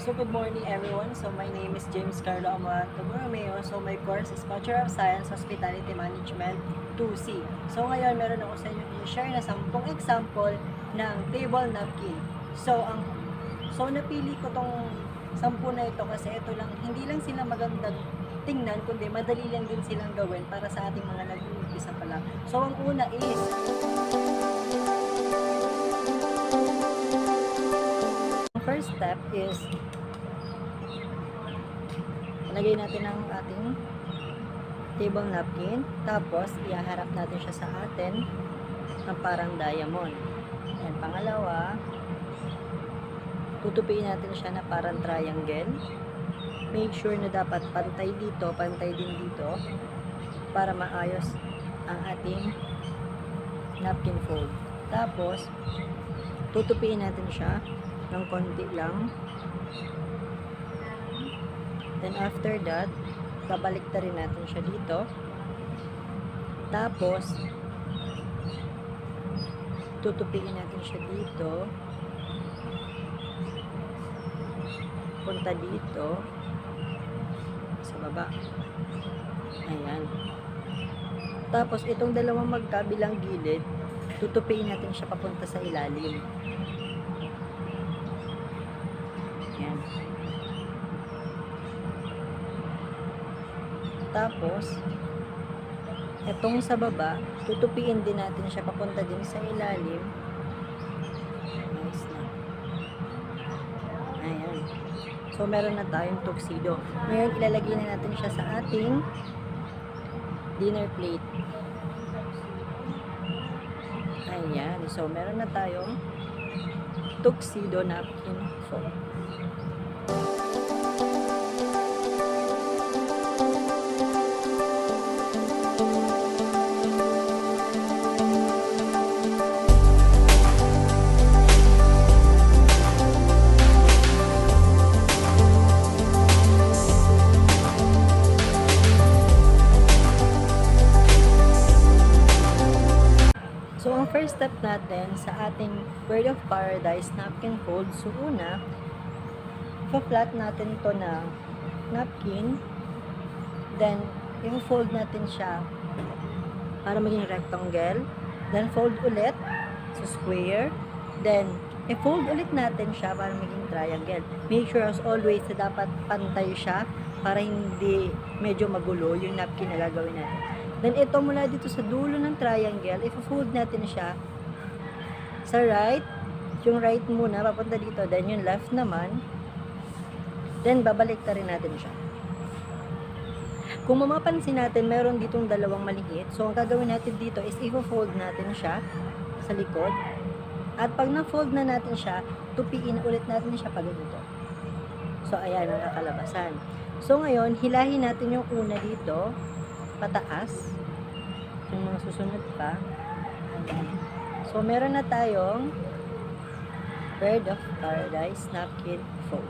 So good morning everyone. So my name is James Carlo Amaranto Borromeo. So my course is Bachelor of Science Hospitality Management 2C. So ngayon meron ako sa inyo i-share na 10 example ng table napkin. So napili ko tong 10 na ito kasi ito lang, hindi lang sila magandang tingnan kundi madali lang din silang gawin para sa ating mga nag-uumpisa pa lang. So ang una is first step is lagay natin ang ating table napkin, tapos ihaharap natin siya sa atin ng parang diamond. And pangalawa, tutupiin natin siya na parang triangle. Make sure na dapat pantay dito, pantay din dito para maayos ang ating napkin fold. Tapos tutupiin natin siya ng konti lang. Then after that, babalik na rin natin siya dito. Tapos tutupiin natin siya dito. Punta dito sa baba. Ayan. Tapos itong dalawang magkabilang gilid, tutupiin natin siya papunta sa ilalim. Ayan. Tapos itong sa baba, tutupiin din natin siya papunta din sa ilalim. Nice na. Ayan. So meron na tayong tuxedo. Ngayon ilalagay na natin siya sa ating dinner plate. Ayan. So meron na tayong tuxedo napkin fold. So, ang first step natin sa ating Bird of Paradise napkin fold, so una, i-flat natin ito na napkin, then i-fold natin siya para maging rectangle, then fold ulit sa square, then i-fold ulit natin siya para maging triangle. Make sure as always na dapat pantay siya para hindi medyo magulo yung napkin na gagawin natin. Then, ito mula dito sa dulo ng triangle, i-fold natin siya sa right. Yung right muna, papunta dito. Then, yung left naman. Then, babalik na rin natin siya. Kung mapapansin natin, meron ditong dalawang maliit. So, ang gagawin natin dito is i-fold natin siya sa likod. At pag na-fold na natin siya, tupiin ulit natin siya pag ganito. So, ayan ang kakalabasan. So, ngayon, hilahin natin yung una dito pataas, yung mga susunod pa. Ayan. So, meron na tayong Bird of Paradise napkin fold.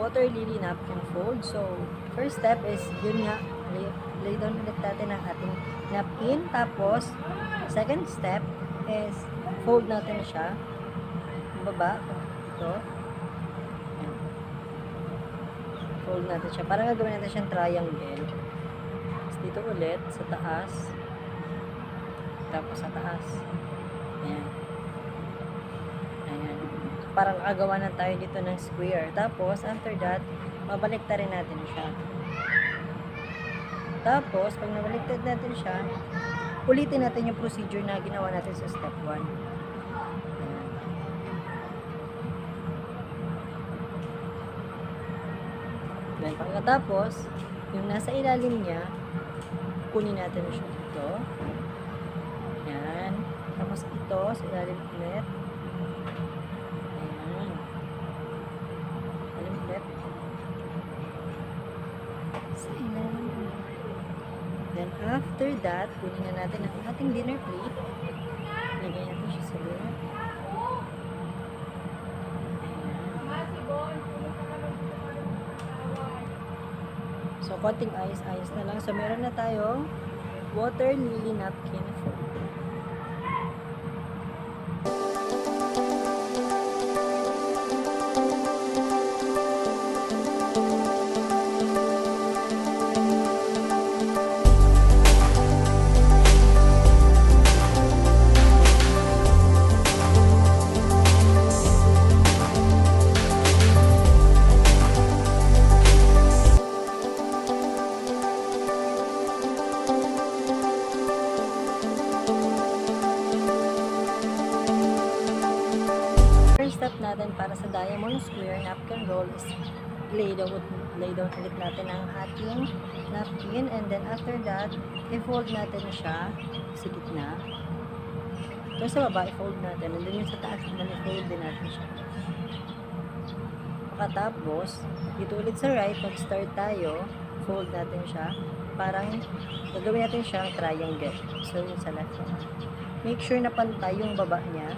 Water lily napkin fold. So, first step is yun nga, lay down ulit natin ang ating napkin. Tapos, second step is fold natin siya baba. Ito. Ayan. Fold natin siya. Parang gagawin natin siyang triangle. Tapos dito ulit sa taas. Tapos sa taas. Ayan. Ayan. Parang agawa na tayo dito ng square. Tapos, after that, babaliktad rin natin siya. Tapos, pag nabaliktad natin siya, ulitin natin yung procedure na ginawa natin sa step 1. Ayan. Then, pagkatapos, yung nasa ilalim niya, kunin natin siya dito. Ayan. Tapos, ito, sa ilalim ulit. Sa ilalim. Then after that, kunin na natin ang ating dinner plate. Lagay natin siya sa dinner plate. So, konting ice na lang. So, meron na tayong water lily napkin fold. First step natin para sa diamond square napkin roll is lay down ulit natin ang ating napkin, and then after that, i-fold natin siya sa gitna. Ito sa baba, i-fold natin, and then yung sa taas naman, i-fold din natin siya. Pagkatapos, dito ulit sa right, mag-start tayo, fold natin siya, parang gagawin natin siyang triangle. So, yung sa left naman. Make sure na pantay yung baba niya,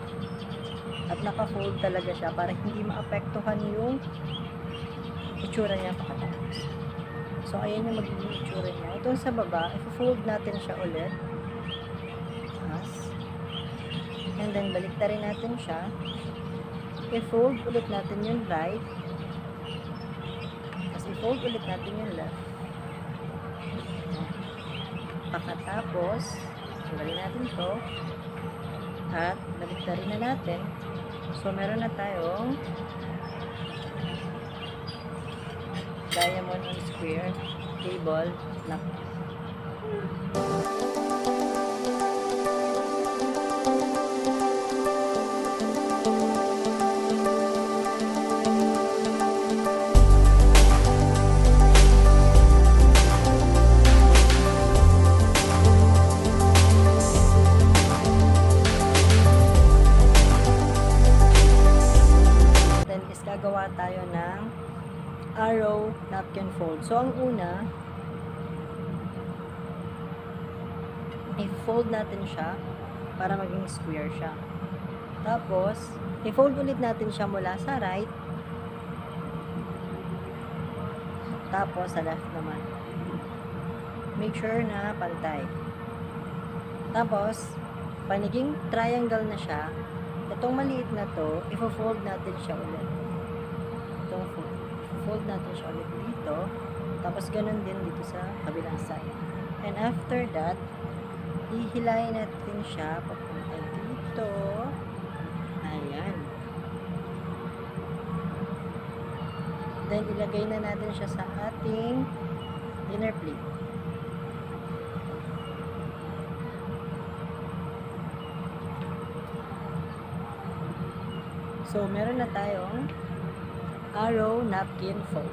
at naka-fold talaga siya para hindi maapektuhan yung itsura niya pakatapos. So, ayan yung magiging itsura niya. Ito sa baba, i-fold natin siya ulit. And then, baliktarin natin siya. I-fold ulit natin yung right. Tapos, i-fold ulit natin yung left. Pakatapos, tanggalin natin to. At, baliktarin na natin. So, meron na tayong diamond and square table napkin. Gagawa tayo ng arrow napkin fold. So, ang una, i-fold natin siya para maging square siya. Tapos, i-fold ulit natin siya mula sa right. Tapos, sa left naman. Make sure na pantay. Tapos, paniging triangle na siya, itong maliit na to, i-fold natin siya ulit. Itong fold natin siya ulit dito. Tapos, ganun din dito sa kabilang side. And after that, hihilayin natin siya papunta dito. Ayan. Then, ilagay na natin siya sa ating dinner plate. So, meron na tayong arrow napkin fold.